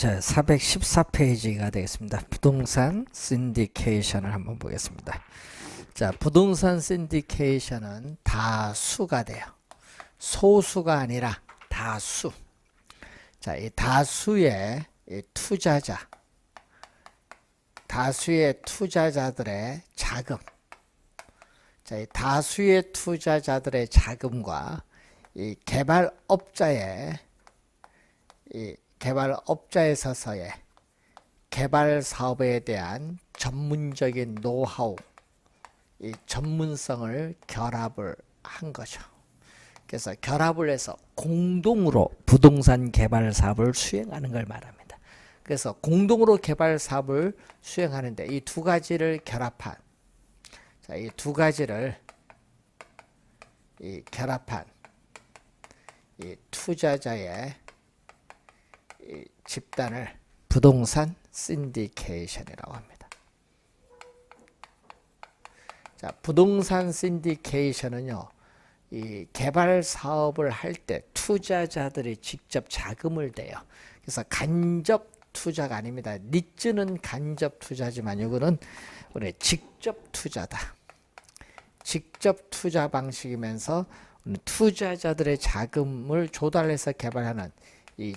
자, 414페이지가 되겠습니다. 부동산 신디케이션을 한번 보겠습니다. 자, 부동산 신디케이션은 다수가 돼요. 소수가 아니라 다수. 자, 이 다수의 이 다수의 투자자들의 자금. 자, 이 다수의 투자자들의 자금과 이 개발업자에 서서의 개발 사업에 대한 전문적인 노하우, 이 전문성을 결합을 한 거죠. 그래서 결합을 해서 공동으로 부동산 개발 사업을 수행하는 걸 말합니다. 그래서 공동으로 개발 사업을 수행하는데 이 두 가지를 결합한, 자, 이 두 가지를 결합한 이 투자자의 이 집단을 부동산 신디케이션이라고 합니다. 자, 부동산 신디케이션은요, 이 개발 사업을 할 때 투자자들이 직접 자금을 대요. 그래서 간접 투자가 아닙니다. 니즈는 간접 투자지만 이거는 우리 직접 투자다. 직접 투자 방식이면서 투자자들의 자금을 조달해서 개발하는 이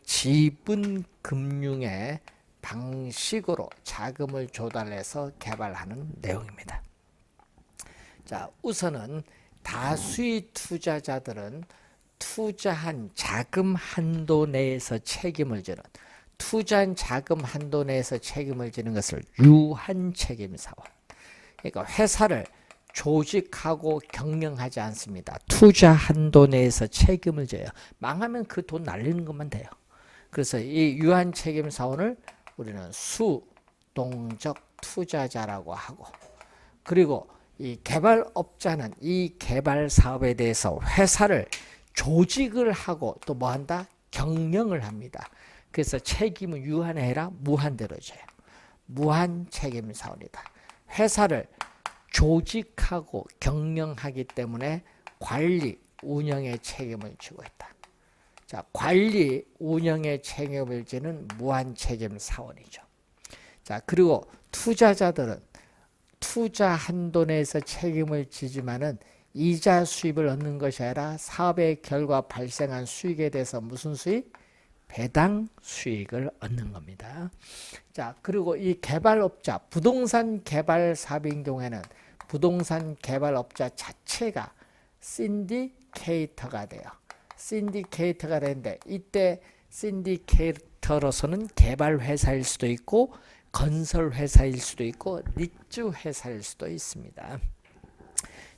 지분 금융의 방식으로 자금을 조달해서 개발하는 내용입니다. 자, 우선은 다수의 투자자들은 투자한 자금 한도 내에서 책임을 지는, 투자한 자금 한도 내에서 책임을 지는 것을 유한 책임 사원. 그러니까 회사를 조직하고 경영하지 않습니다. 투자 한도 내에서 책임을 져요. 망하면 그 돈 날리는 것만 돼요. 그래서 이 유한 책임 사원을 우리는 수동적 투자자라고 하고, 그리고 이 개발업자는 이 개발 사업에 대해서 회사를 조직을 하고 또 뭐 한다? 경영을 합니다. 그래서 책임은 유한이 아니라 무한대로 져요. 무한 책임 사원이다. 회사를 조직하고 경영하기 때문에 관리, 운영의 책임을 지고 있다. 자, 관리, 운영의 책임을 지는 무한 책임 사원이죠. 자, 그리고 투자자들은 투자 한도 내에서 책임을 지지만은 이자 수입을 얻는 것이 아니라 사업의 결과 발생한 수익에 대해서 무슨 수익? 배당 수익을 얻는 겁니다. 자, 그리고 이 개발업자, 부동산 개발 사업인 경우에는 부동산 개발업자 자체가 신디케이터가 돼요. 신디케이터가 되는데 이때 신디케이터로서는 개발 회사일 수도 있고 건설 회사일 수도 있고 니즈 회사일 수도 있습니다.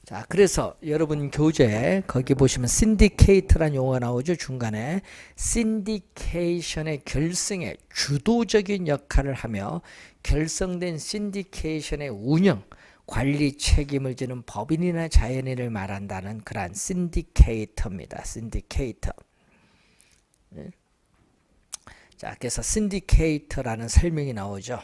자, 그래서 여러분 교재에 거기 보시면 신디케이터란 용어가 나오죠. 중간에 신디케이션의 결성에 주도적인 역할을 하며 결성된 신디케이션의 운영, 관리 책임을 지는 법인이나 자연인을 말한다는 그러한 신디케이터입니다. 신디케이터. 네. 자, 그래서 신디케이터라는 설명이 나오죠.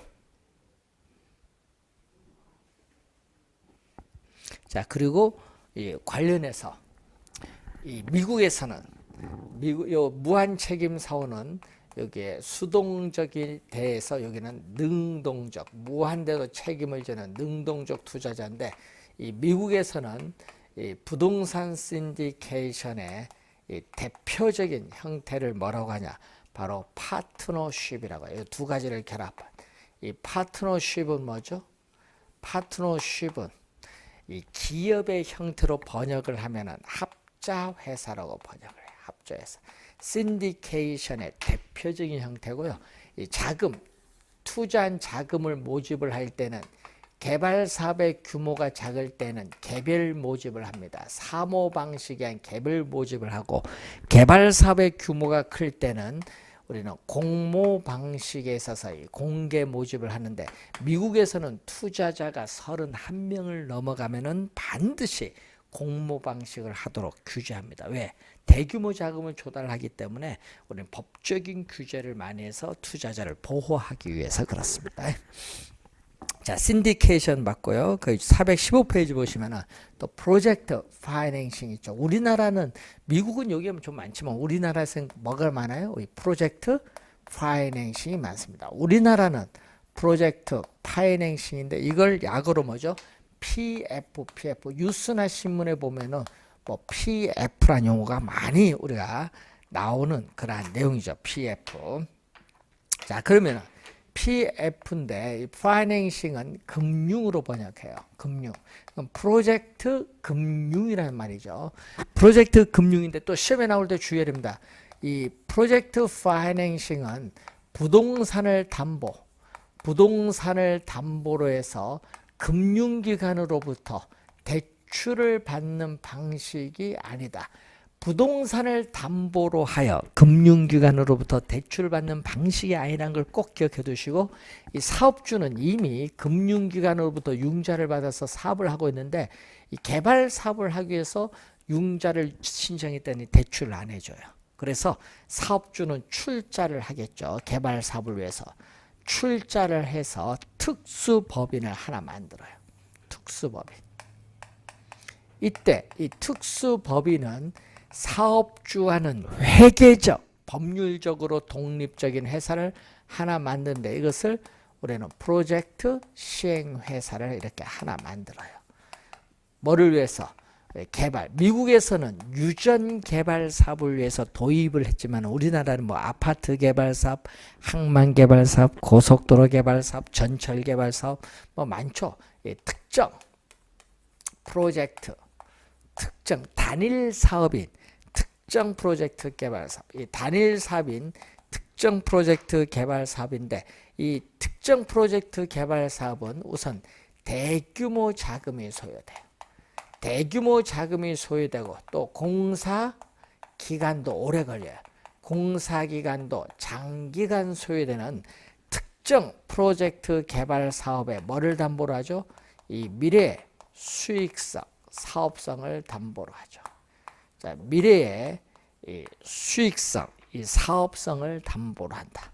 자, 그리고 이 관련해서 이 미국에서는 요 무한 책임 사원은 여기에 수동적인 대해서 여기는 능동적, 무한대로 책임을 지는 능동적 투자자인데 이 미국에서는 이 부동산 신디케이션의 이 대표적인 형태를 뭐라고 하냐? 바로 파트너십이라고 해요. 이 두 가지를 결합한. 이 파트너십은 뭐죠? 파트너십은 이 기업의 형태로 번역을 하면은 합자 회사라고 번역을 해요. 합자 회사. 신디케이션의 대표적인 형태고요. 이 자금, 투자한 자금을 모집을 할 때는 개발 사업의 규모가 작을 때는 개별 모집을 합니다. 사모 방식이 아닌 개별 모집을 하고, 개발 사업의 규모가 클 때는 우리는 공모 방식에 있어서 공개 모집을 하는데, 미국에서는 투자자가 31명을 넘어가면은 반드시 공모 방식을 하도록 규제합니다. 왜? 대규모 자금을 조달하기 때문에 우리는 법적인 규제를 많이 해서 투자자를 보호하기 위해서 그렇습니다. 자, 신디케이션 맞고요. 그 415페이지 보시면은 또 프로젝트 파이낸싱 있죠. 우리나라는, 미국은 여기 좀 많지만 우리나라에서는 뭐가 많아요? 이 프로젝트 파이낸싱이 많습니다. 우리나라는 프로젝트 파이낸싱인데 이걸 약어로 뭐죠? PF. 뉴스나 신문에 보면은 뭐 PF란 용어가 많이 우리가 나오는 그러한 내용이죠. PF. 자, 그러면 PF인데 이 파이낸싱은 금융으로 번역해요. 금융. 그럼 프로젝트 금융이라는 말이죠. 프로젝트 금융인데 또 시험에 나올 때 주의해야 됩니다. 이 프로젝트 파이낸싱은 부동산을 담보로 해서 금융기관으로부터 대출을 받는 방식이 아니다. 부동산을 담보로 하여 금융기관으로부터 대출을 받는 방식이 아니라는 걸 꼭 기억해 두시고, 이 사업주는 이미 금융기관으로부터 융자를 받아서 사업을 하고 있는데 이 개발 사업을 하기 위해서 융자를 신청했더니 대출을 안 해줘요. 그래서 사업주는 출자를 하겠죠. 개발 사업을 위해서 출자를 해서 특수법인을 하나 만들어요. 특수법인. 이때 이 특수법인은 사업주와는 회계적, 법률적으로 독립적인 회사를 하나 만드는데 이것을 우리는 프로젝트 시행회사를 이렇게 하나 만들어요. 뭐를 위해서? 개발. 미국에서는 유전 개발 사업을 위해서 도입을 했지만 우리나라는 뭐 아파트 개발 사업, 항만 개발 사업, 고속도로 개발 사업, 전철 개발 사업 뭐 많죠. 특정 프로젝트, 특정 단일 사업인 특정 프로젝트 개발 사업. 이 단일 사업인 특정 프로젝트 개발 사업인데 이 특정 프로젝트 개발 사업은 우선 대규모 자금이 소요돼요. 대규모 자금이 소요되고 또 공사 기간도 오래 걸려요. 공사 기간도 장기간 소요되는 특정 프로젝트 개발 사업에 뭐를 담보로 하죠? 이 미래의 수익성, 사업성을 담보로 하죠. 자, 미래의 이 수익성, 이 사업성을 담보로 한다.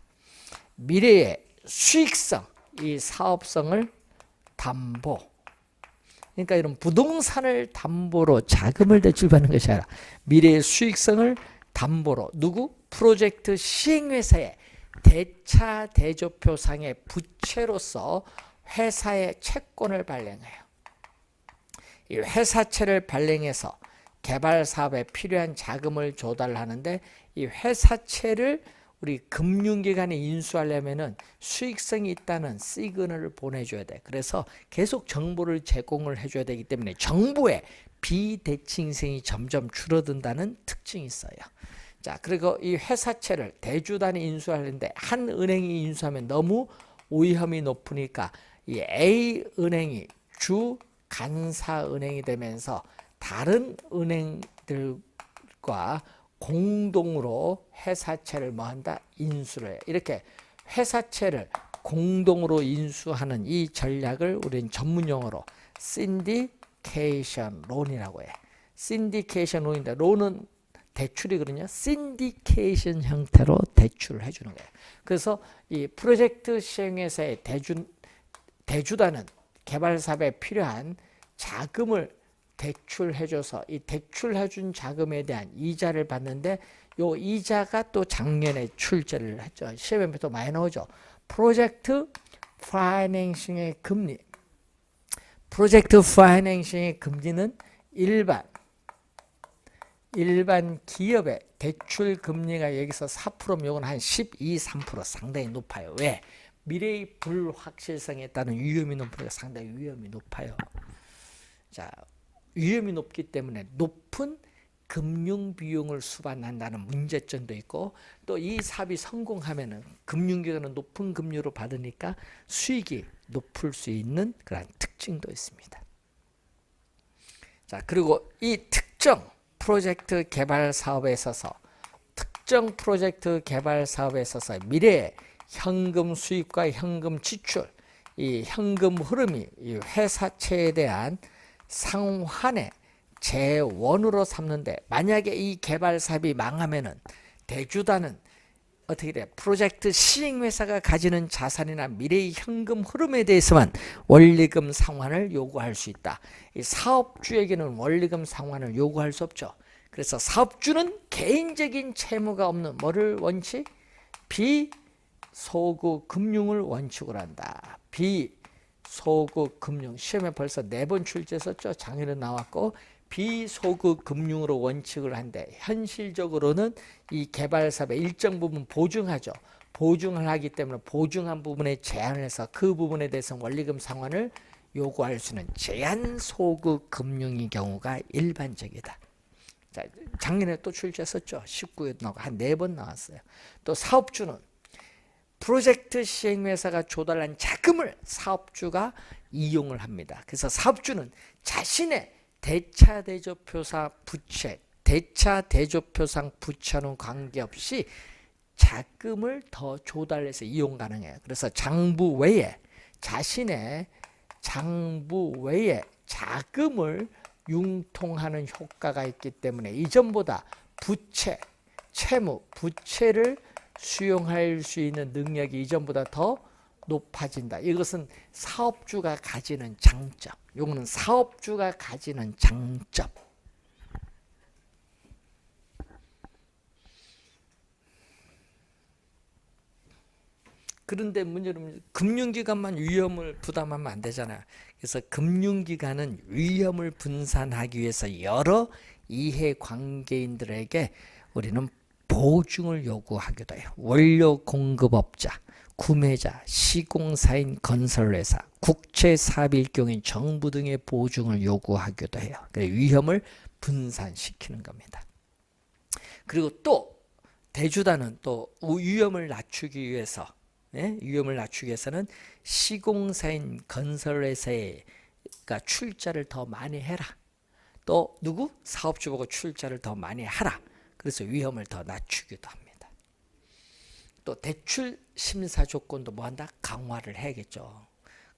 미래의 수익성, 이 사업성을 담보. 그러니까 이런 부동산을 담보로 자금을 대출받는 것이 아니라 미래의 수익성을 담보로 누구? 프로젝트 시행회사의 대차 대조표상의 부채로서 회사의 채권을 발행해요. 이 회사채를 발행해서 개발 사업에 필요한 자금을 조달하는데 이 회사채를 우리 금융기관에 인수하려면은 수익성이 있다는 시그널을 보내줘야 돼. 그래서 계속 정보를 제공을 해줘야 되기 때문에 정부의 비대칭성이 점점 줄어든다는 특징이 있어요. 자, 그리고 이 회사채를 대주단이 인수하는데 한 은행이 인수하면 너무 위험이 높으니까 이 A 은행이 주 간사은행이 되면서 다른 은행들과 공동으로 회사채를 뭐한다? 인수를 해요. 이렇게 회사채를 공동으로 인수하는 이 전략을 우리는 전문용어로 syndication loan이라고 해요. syndication loan인데 론은 대출이거든요. syndication 형태로 대출을 해주는 거예요. 그래서 이 프로젝트 시행회사의 대주단은 개발 사업에 필요한 자금을 대출해줘서 이 대출해준 자금에 대한 이자를 받는데 요 이자가 또 작년에 출제를 했죠. 시험에 또 많이 나오죠. 프로젝트 파이낸싱의 금리. 프로젝트 파이낸싱의 금리는 일반 기업의 대출 금리가 여기서 4%면 요건 한 12, 3% 상당히 높아요. 왜? 미래의 불확실성에 따른 위험이 높으니까 상당히 위험이 높아요. 자, 위험이 높기 때문에 높은 금융 비용을 수반한다는 문제점도 있고 또 이 사업이 성공하면은 금융기관은 높은 금리로 받으니까 수익이 높을 수 있는 그런 특징도 있습니다. 자, 그리고 이 특정 프로젝트 개발 사업에 있어서 미래의 현금 수입과 현금 지출, 이 현금 흐름이 이 회사채에 대한 상환의 재원으로 삼는데 만약에 이 개발 사업이 망하면은 대주단은 어떻게 돼? 프로젝트 시행회사가 가지는 자산이나 미래의 현금 흐름에 대해서만 원리금 상환을 요구할 수 있다. 이 사업주에게는 원리금 상환을 요구할 수 없죠. 그래서 사업주는 개인적인 채무가 없는 뭐를 원칙? 비소극 금융을 원칙으로 한다. 비소극 금융. 시험에 벌써 4번 출제했었죠. 작년에 나왔고 비소극 금융으로 원칙을 한대. 현실적으로는 이 개발 사업의 일정 부분 보증하죠. 보증을 하기 때문에 보증한 부분에 제한을 해서 그 부분에 대해서 원리금 상환을 요구할 수 있는 제한소극 금융의 경우가 일반적이다. 자, 작년에 또 출제했었죠. 19에 나오고 한 4번 나왔어요. 또 사업주는 프로젝트 시행회사가 조달한 자금을 사업주가 이용을 합니다. 그래서 사업주는 자신의 대차대조표상 부채와는 관계없이 자금을 더 조달해서 이용 가능해요. 그래서 장부 외에 자금을 융통하는 효과가 있기 때문에 이전보다 부채를 수용할 수 있는 능력이 이전보다 더 높아진다. 이것은 사업주가 가지는 장점. 이거는 사업주가 가지는 장점. 그런데 문제는 금융기관만 위험을 부담하면 안 되잖아요. 그래서 금융기관은 위험을 분산하기 위해서 여러 이해관계인들에게 우리는 보증을 요구하기도 해요. 원료 공급업자, 구매자, 시공사인 건설회사, 국제사업일 경우엔 정부 등의 보증을 요구하기도 해요. 위험을 분산시키는 겁니다. 그리고 또 대주단은 또 위험을 낮추기 위해서 위험을 낮추기 위해서는 시공사인 건설회사가 출자를 더 많이 해라. 또 누구? 사업주 보고 출자를 더 많이 하라. 그래서 위험을 더 낮추기도 합니다. 또 대출 심사 조건도 뭐한다? 강화를 해야겠죠.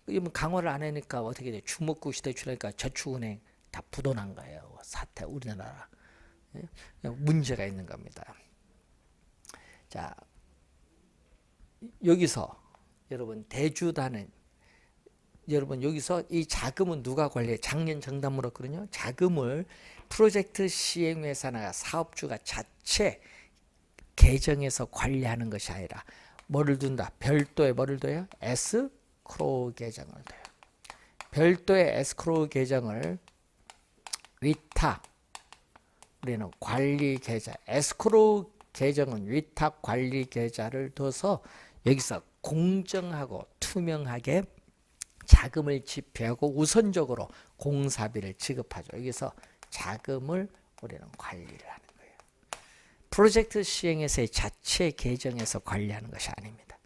이러면 강화를 안 하니까 어떻게 돼? 주먹구시 대출하니까 저축은행 다 부도난 거예요. 사태 우리나라 문제가 있는 겁니다. 자, 여기서 여러분 대주단은 여러분 여기서 이 자금은 누가 관리해? 작년 정답 물었거든요. 자금을 프로젝트 시행회사나 사업주가 자체 계정에서 관리하는 것이 아니라 뭐를 둔다? 별도의 뭐를 둬요? 에스크로우 계정을 둬요. 별도의 에스크로우 계정을 위탁 우리는 관리 계좌 에스크로우 계정은 위탁 관리 계좌를 둬서 여기서 공정하고 투명하게 자금을 지폐하고 우선적으로 공사비를 지급하죠. 여기서 자금을 우리는 관리를 하는 거예요. 프로젝트 시행회사의 자체 계정에서 관리하는 것이 아닙니다.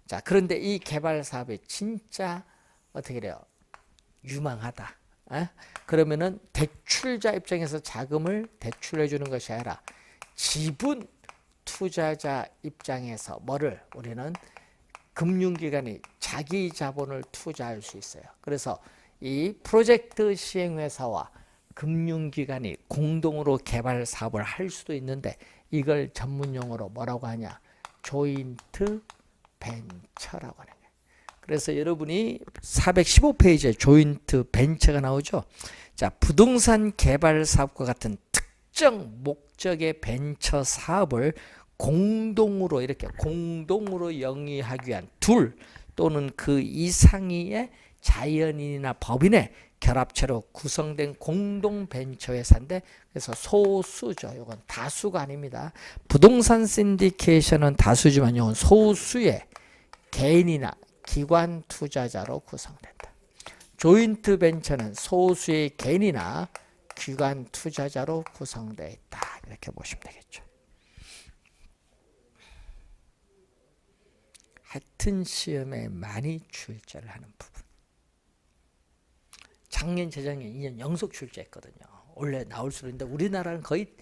자, 그런데 이 개발 사업이 진짜 어떻게 돼요? 유망하다. 그러면은 대출자 입장에서 자금을 대출해 주는 것이 아니라 지분 투자자 입장에서 뭐를 우리는 금융기관이 자기 자본을 투자할 수 있어요. 그래서 이 프로젝트 시행회사와 금융기관이 공동으로 개발 사업을 할 수도 있는데 이걸 전문용어로 뭐라고 하냐? 조인트 벤처라고 하는 거예요. 그래서 여러분이 415페이지에 조인트 벤처가 나오죠. 자, 부동산 개발 사업과 같은 특정 목적의 벤처 사업을 공동으로 이렇게 공동으로 영위하기 위한 둘 또는 그 이상의 자연인이나 법인의 결합체로 구성된 공동 벤처 회사인데 그래서 소수죠. 이건 다수가 아닙니다. 부동산 신디케이션은 다수지만 이건 소수의 개인이나 기관 투자자로 구성된다. 조인트 벤처는 소수의 개인이나 기관 투자자로 구성되어 있다. 이렇게 보시면 되겠죠. 같은 시험에 많이 출제를 하는 부분. 작년, 재작년 2년 연속 출제했거든요. 원래 나올 수 있는데 우리나라는 거의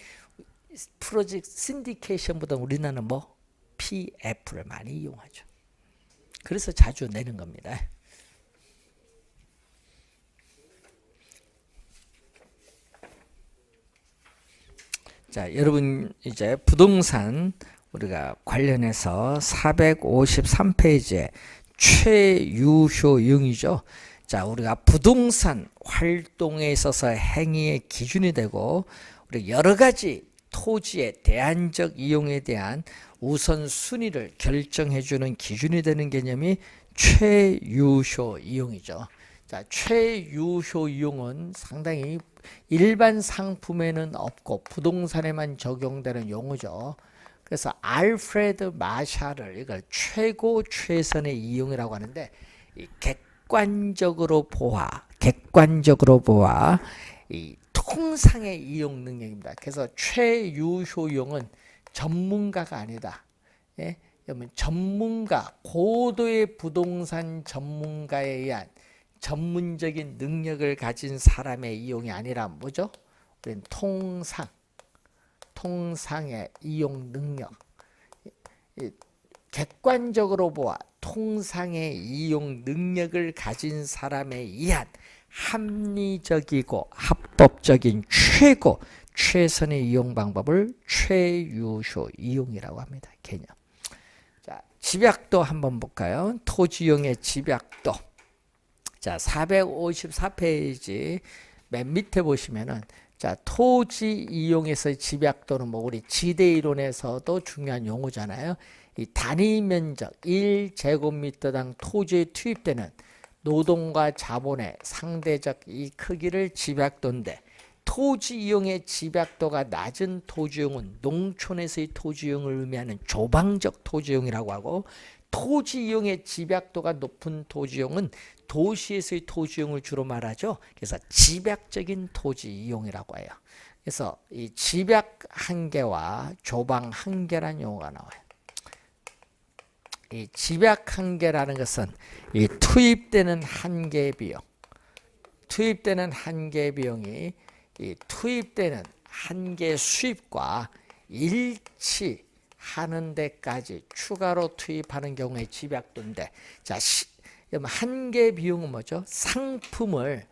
프로젝트 신디케이션보다 우리나라는 뭐 PF를 많이 이용하죠. 그래서 자주 내는 겁니다. 자, 여러분 이제 부동산 우리가 관련해서 453페이지에 최유효용이죠. 자, 우리가 부동산 활동에 있어서 행위의 기준이 되고 우리 여러 가지 토지의 대안적 이용에 대한 우선순위를 결정해주는 기준이 되는 개념이 최유효 이용이죠. 자, 최유효 이용은 상당히 일반 상품에는 없고 부동산에만 적용되는 용어죠. 그래서 알프레드 마샬을 이걸 최고 최선의 이용이라고 하는데, 이 객관적으로 보아 이 통상의 이용 능력입니다. 그래서 최유효 이용은 전문가가 아니다. 예? 그러면 전문가, 고도의 부동산 전문가에 의한 전문적인 능력을 가진 사람의 이용이 아니라 뭐죠? 우리는 통상의 이용 능력. 객관적으로 보아 통상의 이용 능력을 가진 사람에 의한 합리적이고 합법적인 최선의 이용 방법을 최유효 이용이라고 합니다. 개념. 자, 집약도 한번 볼까요? 토지용의 집약도. 자, 454페이지 맨 밑에 보시면은, 자, 토지 이용에서의 집약도는 뭐 우리 지대 이론에서도 중요한 용어잖아요. 이 단위 면적 1제곱미터당 토지에 투입되는 노동과 자본의 상대적 이 크기를 집약도인데, 토지 이용의 집약도가 낮은 토지용은 농촌에서의 토지용을 의미하는 조방적 토지용이라고 하고, 토지 이용의 집약도가 높은 토지용은 도시에서의 토지용을 주로 말하죠. 그래서 집약적인 토지 이용이라고 해요. 그래서 이 집약 한계와 조방 한계라는 용어가 나와요. 이 집약 한계라는 것은 이 투입되는 한계 비용이 이 투입되는 한계 수입과 일치하는 데까지 추가로 투입하는 경우에 집약도인데, 자, 한계 비용은 뭐죠? 상품을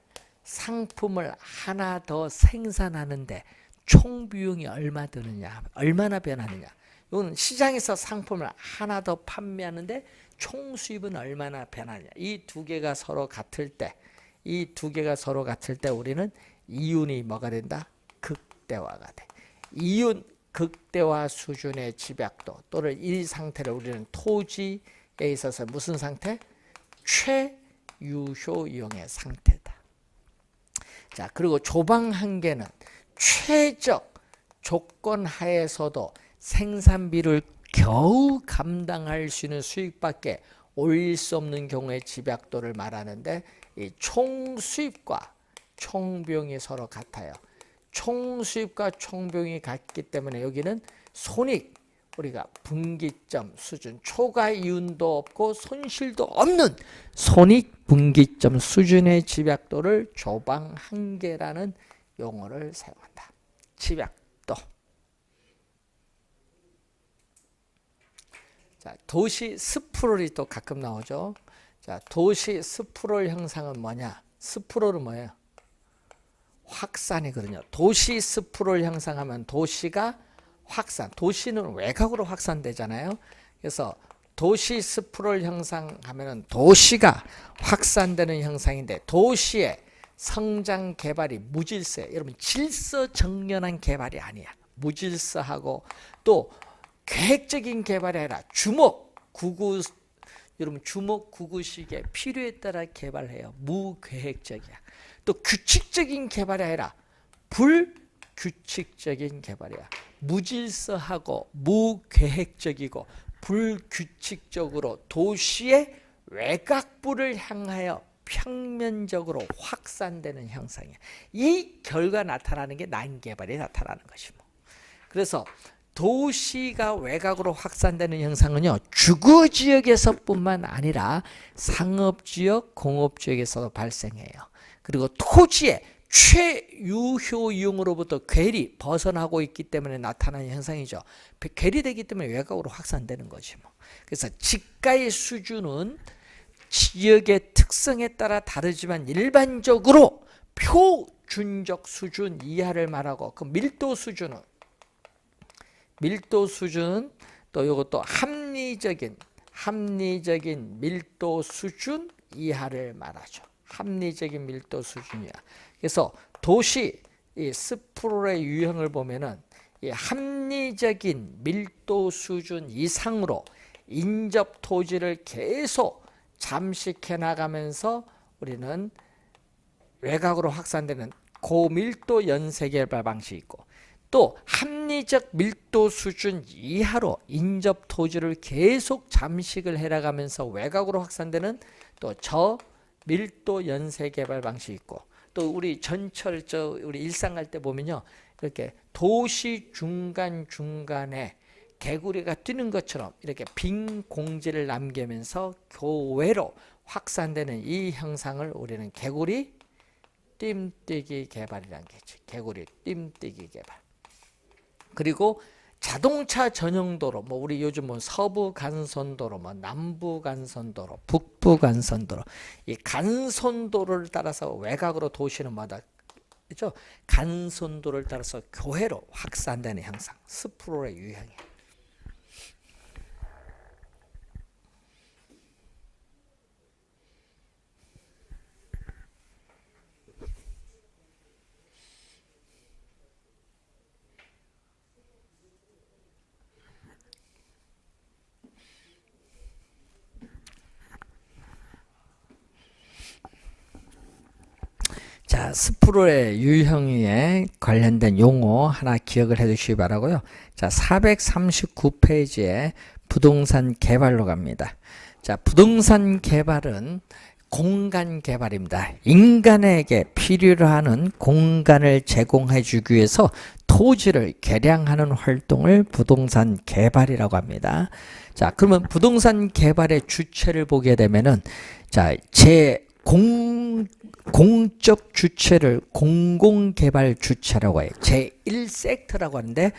하나 더 생산하는데 총 비용이 얼마나 변하느냐. 이건 시장에서 상품을 하나 더 판매하는데 총 수입은 얼마나 변하냐. 이 두 개가 서로 같을 때 우리는 이윤이 뭐가 된다? 극대화가 돼. 이윤 극대화 수준의 집약도 또는 이 상태를 우리는 토지에 있어서 무슨 상태? 최유효 이용의 상태다. 자, 그리고 조방 한계는 최적 조건 하에서도 생산비를 겨우 감당할 수 있는 수익밖에 올릴 수 없는 경우에 집약도를 말하는데, 이 총수입과 총비용이 서로 같아요. 총수입과 총비용이 같기 때문에 여기는 손익, 우리가 분기점 수준, 초과 이윤도 없고 손실도 없는 손익 분기점 수준의 집약도를 조방 한계라는 용어를 사용한다. 집약도. 자, 도시 스프롤이 또 가끔 나오죠. 자, 도시 스프롤 형상은 뭐냐? 스프롤은 뭐예요? 확산이거든요. 도시 스프롤 형상하면 도시가 확산, 도시는 외곽으로 확산되잖아요. 그래서 도시 스프롤 형상하면은 도시가 확산되는 형상인데, 도시의 성장 개발이 무질서해. 여러분, 질서정연한 개발이 아니야. 무질서하고 또 계획적인 개발이 아니라 주목구구식의 필요에 따라 개발해요. 무계획적이야. 또 규칙적인 개발이 아니라 불규칙적인 개발이야. 무질서하고 무계획적이고 불규칙적으로 도시의 외곽부를 향하여 평면적으로 확산되는 형상이야. 이 결과 나타나는 게 난개발이 나타나는 것이고, 그래서 도시가 외곽으로 확산되는 형상은요, 주거지역에서뿐만 아니라 상업지역, 공업지역에서도 발생해요. 그리고 토지의 최유효 이용으로부터 괴리 벗어나고 있기 때문에 나타나는 현상이죠. 괴리되기 때문에 외곽으로 확산되는 거지 뭐. 그래서 지가의 수준은 지역의 특성에 따라 다르지만 일반적으로 표준적 수준 이하를 말하고, 그 밀도 수준 또 이것도 합리적인 밀도 수준 이하를 말하죠. 합리적인 밀도 수준이야. 그래서 도시 이 스프롤의 유형을 보면은 이 합리적인 밀도 수준 이상으로 인접 토지를 계속 잠식해 나가면서 우리는 외곽으로 확산되는 고밀도 연쇄개발 방식이 있고, 또 합리적 밀도 수준 이하로 인접 토지를 계속 잠식을 해나가면서 외곽으로 확산되는 또 저밀도 연쇄개발 방식이 있고, 또 우리 전철 우리 일상 갈 때 보면요, 이렇게 도시 중간중간에 개구리가 뛰는 것처럼 이렇게 빈 공지를 남기면서 교외로 확산되는 이 형상을 우리는 개구리 뜀뛰기 개발이라는 게 있죠. 개구리 뜀뛰기 개발. 그리고 자동차 전용 도로, 뭐 우리 요즘 뭐 서부 간선도로, 뭐 남부 간선도로, 북부 간선도로, 이 간선도로를 따라서 외곽으로 도시는 마다, 그렇죠? 간선도를 따라서 교회로 확산되는 형상, 스프롤의 유형이에요. 자, 스프롤의 유형에 관련된 용어 하나 기억을 해 주시기 바라고요. 자, 439페이지에 부동산 개발로 갑니다. 자, 부동산 개발은 공간 개발입니다. 인간에게 필요로 하는 공간을 제공해 주기 위해서 토지를 개량하는 활동을 부동산 개발이라고 합니다. 자, 그러면 부동산 개발의 주체를 보게 되면은, 자, 공적 주체를 공공개발 주체라고 해요. 제1섹터라고 하는데,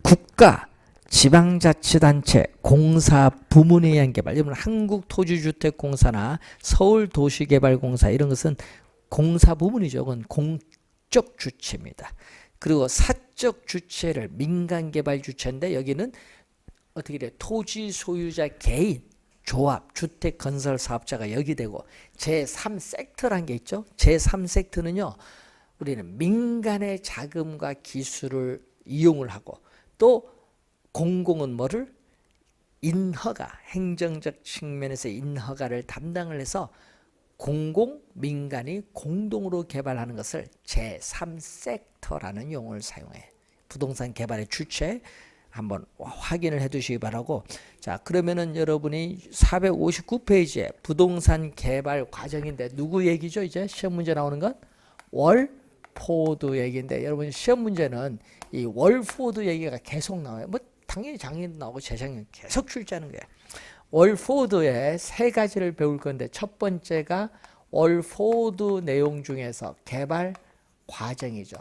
국가, 지방자치단체, 공사 부문에 의한 개발, 여러분 한국토지주택공사나 서울도시개발공사 이런 것은 공사 부문이죠. 그건 공적 주체입니다. 그리고 사적 주체를 민간개발 주체인데, 여기는 어떻게 돼요? 토지 소유자 개인, 조합, 주택 건설 사업자가 여기 되고, 제3섹터란 게 있죠. 제3섹터는요, 우리는 민간의 자금과 기술을 이용을 하고, 또 공공은 뭐를? 인허가, 행정적 측면에서 인허가를 담당을 해서 공공, 민간이 공동으로 개발하는 것을 제3섹터라는 용어를 사용해. 부동산 개발의 주체 한번 확인을 해 두시기 바라고. 자, 그러면은 여러분이 459페이지에 부동산 개발 과정인데, 누구 얘기죠? 이제 시험 문제 나오는 건 월포드 얘기인데, 여러분 시험 문제는 이 월포드 얘기가 계속 나와요. 뭐 당연히 작년도 나오고 재작년 계속 출제하는 거예요. 월포드의 세 가지를 배울 건데, 첫 번째가 월포드 내용 중에서 개발 과정이죠.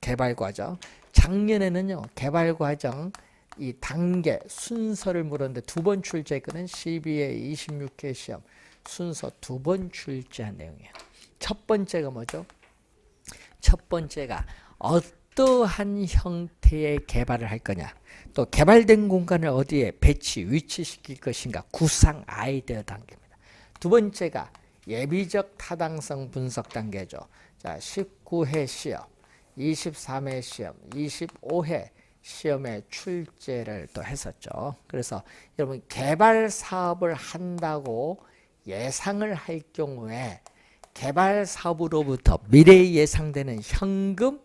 개발 과정. 작년에는요, 개발 과정 이 단계 순서를 물었는데 두 번 출제했거든. 12회 26회 시험 순서 두 번 출제한 내용이에요. 첫 번째가 뭐죠? 첫 번째가 어떠한 형태의 개발을 할 거냐, 또 개발된 공간을 어디에 위치시킬 것인가, 구상 아이디어 단계입니다. 두 번째가 예비적 타당성 분석 단계죠. 자, 19회 시험, 23회 시험, 25회 시험에 출제를 또 했었죠. 그래서 여러분 개발 사업을 한다고 예상을 할 경우에 개발 사업으로부터 미래에 예상되는 현금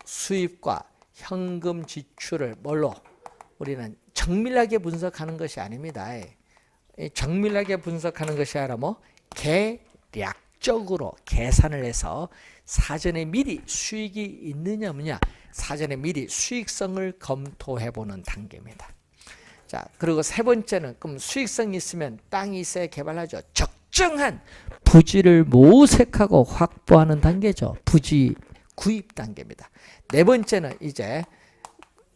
수입과 현금 지출을 뭘로 우리는 정밀하게 분석하는 것이 아닙니다. 정밀하게 분석하는 것이 아니라 뭐 계략적으로 계산을 해서 사전에 미리 수익이 있느냐 없느냐, 사전에 미리 수익성을 검토해 보는 단계입니다. 자, 그리고 세 번째는 그럼 수익성이 있으면 땅이 있어야 개발하죠. 적정한 부지를 모색하고 확보하는 단계죠. 부지 구입 단계입니다. 네 번째는 이제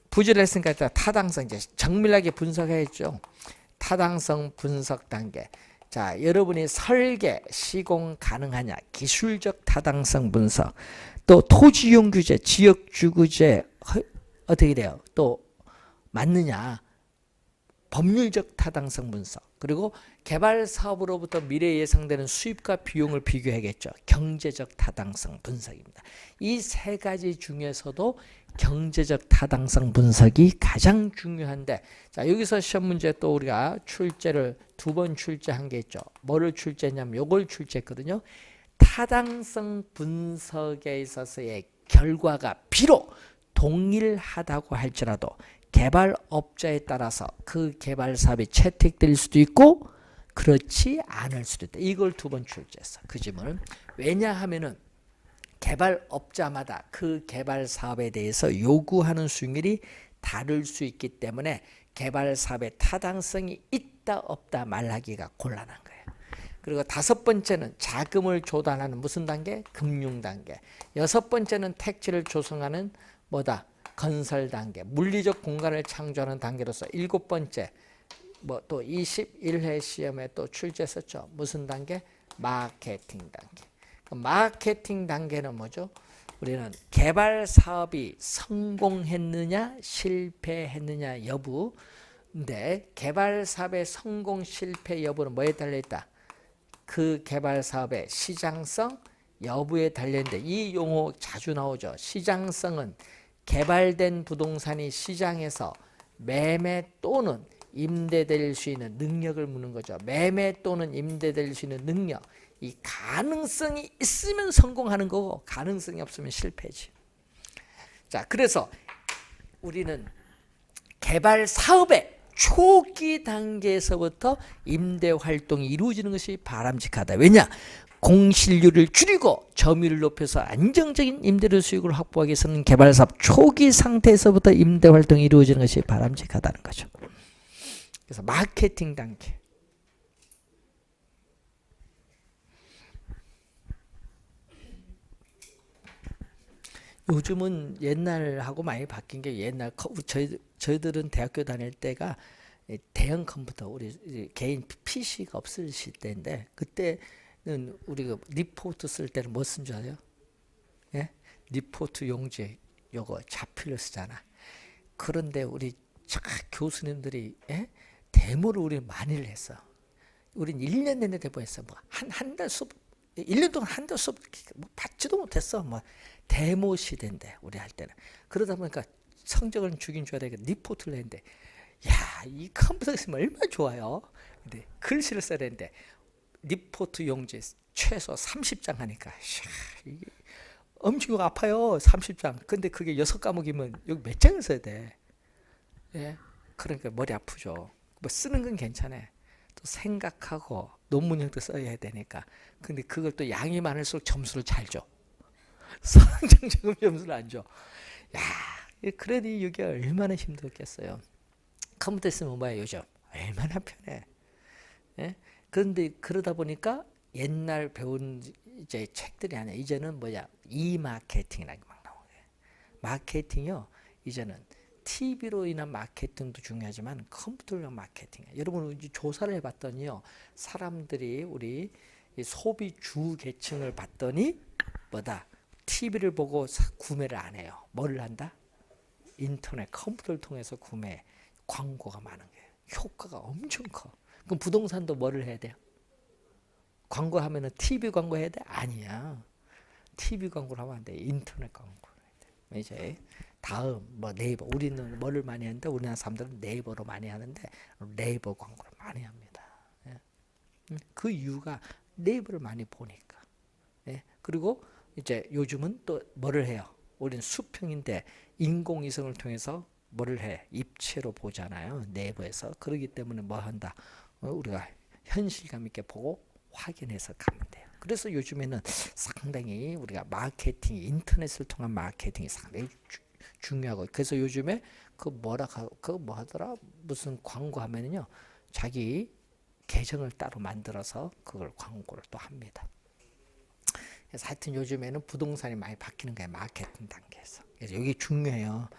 부지를 했으니까 타당성, 이제 정밀하게 분석해야죠. 타당성 분석 단계. 자, 여러분이 설계, 시공 가능하냐, 기술적 타당성 분석, 또 토지이용 규제, 지역주구제 어떻게 돼요? 또 맞느냐, 법률적 타당성 분석, 그리고 개발 사업으로부터 미래에 예상되는 수입과 비용을 비교해야겠죠. 경제적 타당성 분석입니다. 이 세 가지 중에서도 경제적 타당성 분석이 가장 중요한데, 자 여기서 시험 문제 또 우리가 출제를 2번 출제한 게 있죠. 뭐를 출제했냐면 요걸 출제했거든요. 타당성 분석에 있어서의 결과가 비록 동일하다고 할지라도 개발업자에 따라서 그 개발 사업이 채택될 수도 있고 그렇지 않을 수도 있다. 이걸 2번 출제했어. 그 질문을. 왜냐하면은 개발업자마다 그 개발 사업에 대해서 요구하는 수익률이 다를 수 있기 때문에 개발 사업의 타당성이 있다 없다 말하기가 곤란한 거예요. 그리고 5번째는 자금을 조달하는 무슨 단계? 금융 단계. 6번째는 택지를 조성하는 뭐다? 건설 단계. 물리적 공간을 창조하는 단계로서 7번째 뭐 또 21회 시험에 또 출제했었죠. 무슨 단계? 마케팅 단계. 마케팅 단계는 뭐죠? 우리는 개발 사업이 성공했느냐 실패했느냐 여부인데, 개발 사업의 성공 실패 여부는 뭐에 달려있다? 그 개발 사업의 시장성 여부에 달려있는데, 이 용어 자주 나오죠. 시장성은 개발된 부동산이 시장에서 매매 또는 임대될 수 있는 능력을 묻는 거죠. 매매 또는 임대될 수 있는 능력. 이 가능성이 있으면 성공하는 거고 가능성이 없으면 실패지. 자, 그래서 우리는 개발 사업의 초기 단계에서부터 임대 활동이 이루어지는 것이 바람직하다. 왜냐? 공실률을 줄이고 점유율을 높여서 안정적인 임대료 수익을 확보하기 위해서는 개발 사업 초기 상태에서부터 임대 활동이 이루어지는 것이 바람직하다는 거죠. 그래서 마케팅 단계. 요즘은 옛날하고 많이 바뀐 게, 옛날 저희들은 대학교 다닐 때가 대형 컴퓨터, 우리 개인 PC가 없으실 때인데, 그때는 우리가 리포트 쓸 때는 뭐 쓴 줄 알아요? 예? 리포트 용지 요거 자필로 쓰잖아. 그런데 우리 교수님들이 데모를 우리 많이 했어. 우린 1년 내내 데모했어. 뭐 한 달 수업, 1년 동안 한 달 수업 뭐 받지도 못했어. 뭐 데모 시대인데 우리 할 때는. 그러다 보니까 성적을 주긴 줘야 되니까 리포트를 했는데, 야, 이 컴퓨터 있으면 얼마나 좋아요. 근데 글씨를 써야 되는데 리포트 용지 최소 30장 하니까 이게 엄청 아파요. 30장. 근데 그게 6과목이면 여기 몇 장을 써야 돼. 예? 그러니까 머리 아프죠. 뭐 쓰는 건 괜찮아. 또 생각하고 논문형도 써야 되니까. 근데 그걸 또 양이 많을수록 점수를 잘 줘. 성적은 점수를 안 줘. 야, 그래도 이게 얼마나 힘들겠어요. 컴퓨터 있으면 뭐야 요즘 얼마나 편해. 예? 그런데 그러다 보니까 옛날 배운 이제 책들이 아니야. 이제는 뭐야, 이마케팅이라는 게 막 나오게. 마케팅이요, 이제는 TV로 인한 마케팅도 중요하지만 컴퓨터로 인한 마케팅. 여러분 조사를 해봤더니요, 사람들이 우리 소비 주 계층을 봤더니 뭐다, TV를 보고 구매를 안 해요. 뭐를 한다? 인터넷, 컴퓨터를 통해서 구매, 광고가 많은 거예요. 효과가 엄청 커. 그럼 부동산도 뭐를 해야 돼요? 광고하면은 TV 광고 해야 돼? 아니야. TV 광고를 하면 안 돼. 인터넷 광고를 해야 돼. 이제 다음 뭐 네이버. 우리는 뭐를 많이 하는데, 우리나라 사람들은 네이버로 많이 하는데 네이버 광고를 많이 합니다. 예. 그 이유가 네이버를 많이 보니까. 예. 그리고 이제 요즘은 또 뭐를 해요? 우리는 수평인데 인공위성을 통해서 뭐를 해? 입체로 보잖아요. 네이버에서. 그러기 때문에 뭐 한다? 우리가 현실감 있게 보고 확인해서 가면 돼요. 그래서 요즘에는 상당히 우리가 마케팅, 인터넷을 통한 마케팅이 상당히 중요하고, 그래서 요즘에 그 뭐 하더라? 무슨 광고하면은요, 자기 계정을 따로 만들어서 그걸 광고를 또 합니다. 그래서 하여튼 요즘에는 부동산이 많이 바뀌는 거예요. 마케팅 단계에서. 그래서 여기 중요해요.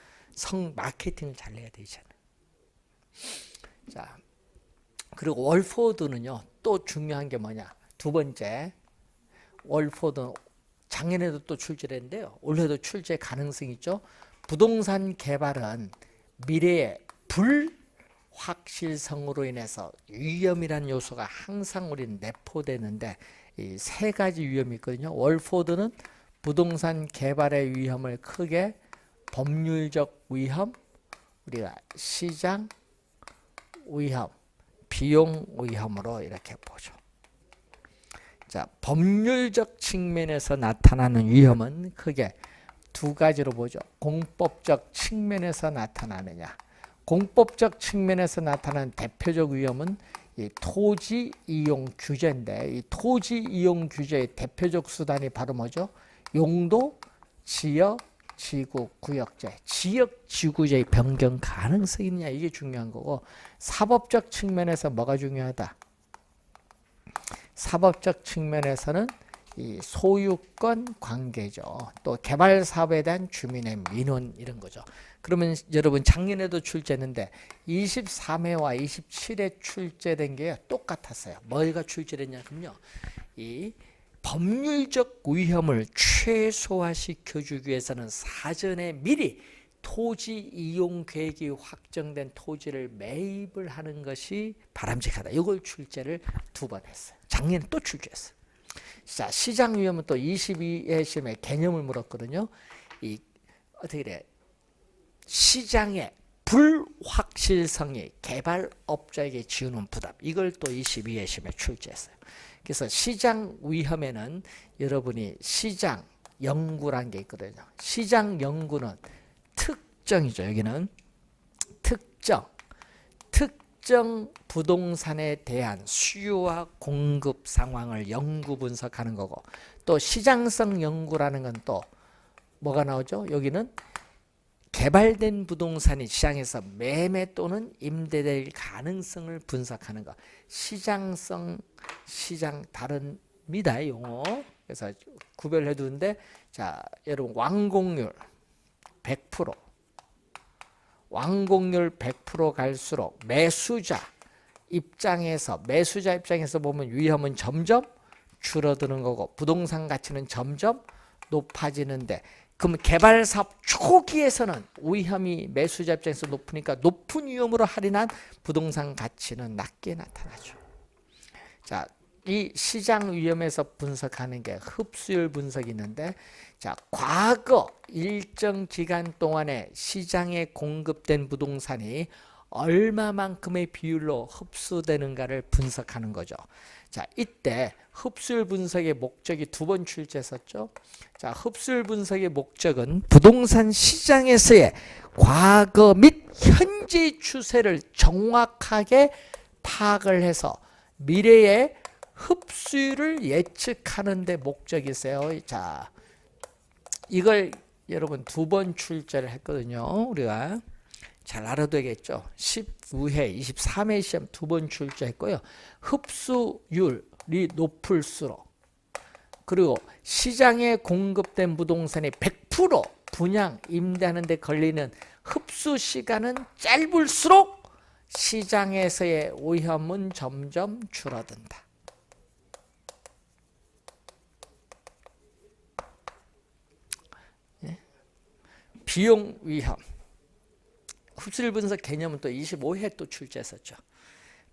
마케팅을 잘 해야 되잖아요. 자, 그리고 월포드는요, 또 중요한 게 뭐냐? 2번째, 월포드 작년에도 또 출제를 했는데요, 올해도 출제 가능성이 있죠. 부동산 개발은 미래에 확실성으로 인해서 위험이란 요소가 항상 우리는 내포되는데 이 세 가지 위험이 있거든요. 월포드는 부동산 개발의 위험을 크게 법률적 위험, 우리가 시장 위험, 비용 위험으로 이렇게 보죠. 자, 법률적 측면에서 나타나는 위험은 크게 두 가지로 보죠. 공법적 측면에서 나타나느냐. 공법적 측면에서 나타나는 대표적 위험은 이 토지 이용 규제인데, 이 토지 이용 규제의 대표적 수단이 바로 뭐죠? 용도, 지역, 지구, 구역제, 지역, 지구제의 변경 가능성이 있느냐, 이게 중요한 거고, 사법적 측면에서 뭐가 중요하다? 사법적 측면에서는 이 소유권 관계죠. 또 개발 사업에 대한 주민의 민원 이런 거죠. 그러면 여러분 작년에도 출제했는데 23회와 27회 출제된 게 똑같았어요. 뭐가 출제됐냐면요. 이 법률적 위험을 최소화시켜주기 위해서는 사전에 미리 토지 이용 계획이 확정된 토지를 매입을 하는 것이 바람직하다. 이걸 출제를 2번 했어요. 작년에 또 출제했어요. 자, 시장 위험은 또 22회 시험에 개념을 물었거든요. 이 어떻게 돼? 시장의 불확실성이 개발업자에게 지우는 부담. 이걸 또 22회 시험에 출제했어요. 그래서 시장 위험에는 여러분이 시장 연구라는 게 있거든요. 시장 연구는 특정이죠. 여기는 특정 부동산에 대한 수요와 공급 상황을 연구 분석하는 거고, 또 시장성 연구라는 건 또 뭐가 나오죠? 여기는 개발된 부동산이 시장에서 매매 또는 임대될 가능성을 분석하는 거. 시장성, 시장 다릅니다, 용어. 그래서 구별해 두는데, 자, 여러분 완공률 100%, 완공률 100% 갈수록 매수자 입장에서 보면 위험은 점점 줄어드는 거고 부동산 가치는 점점 높아지는데, 그럼 개발 사업 초기에서는 위험이 매수자 입장에서 높으니까 높은 위험으로 할인한 부동산 가치는 낮게 나타나죠. 자, 이 시장 위험에서 분석하는 게 흡수율 분석이 있는데, 자, 과거 일정 기간 동안에 시장에 공급된 부동산이 얼마만큼의 비율로 흡수되는가를 분석하는 거죠. 자, 이때 흡수율 분석의 목적이 2번 출제했었죠. 자, 흡수율 분석의 목적은 부동산 시장에서의 과거 및 현재 추세를 정확하게 파악을 해서 미래의 흡수율을 예측하는 데 목적이 있어요. 자, 이걸 여러분 2번 출제를 했거든요. 우리가 잘 알아둬야겠죠. 19회, 23회 시험 2번 출제했고요. 흡수율이 높을수록, 그리고 시장에 공급된 부동산이 100% 분양, 임대하는 데 걸리는 흡수 시간은 짧을수록 시장에서의 위험은 점점 줄어든다. 비용 위험. 흡수율 분석 개념은 또 25회 또 출제했었죠.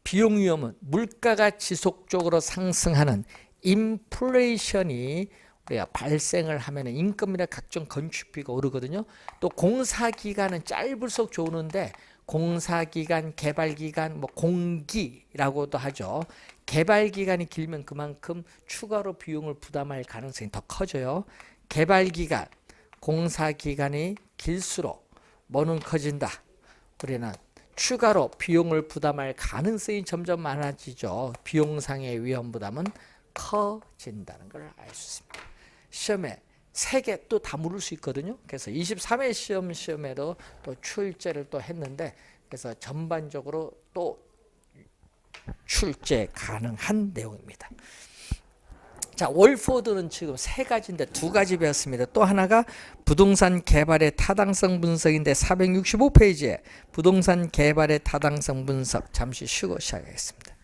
비용 위험은 물가가 지속적으로 상승하는 인플레이션이 우리가 발생을 하면 인건비나 각종 건축비가 오르거든요. 또 공사 기간은 짧을수록 좋은데 공사 기간, 개발 기간, 뭐 공기라고도 하죠. 개발 기간이 길면 그만큼 추가로 비용을 부담할 가능성이 더 커져요. 개발 기간, 공사 기간이 길수록 뭐는 커진다. 우리는 추가로 비용을 부담할 가능성이 점점 많아지죠. 비용상의 위험 부담은 커진다는 걸 알 수 있습니다. 시험에 3개 또 다 물을 수 있거든요. 그래서 23회 시험에도 또 출제를 또 했는데, 그래서 전반적으로 또 출제 가능한 내용입니다. 자, 월포드는 지금 3가지인데 2가지 배웠습니다. 또 하나가 부동산 개발의 타당성 분석인데 465페이지에 부동산 개발의 타당성 분석 잠시 쉬고 시작하겠습니다.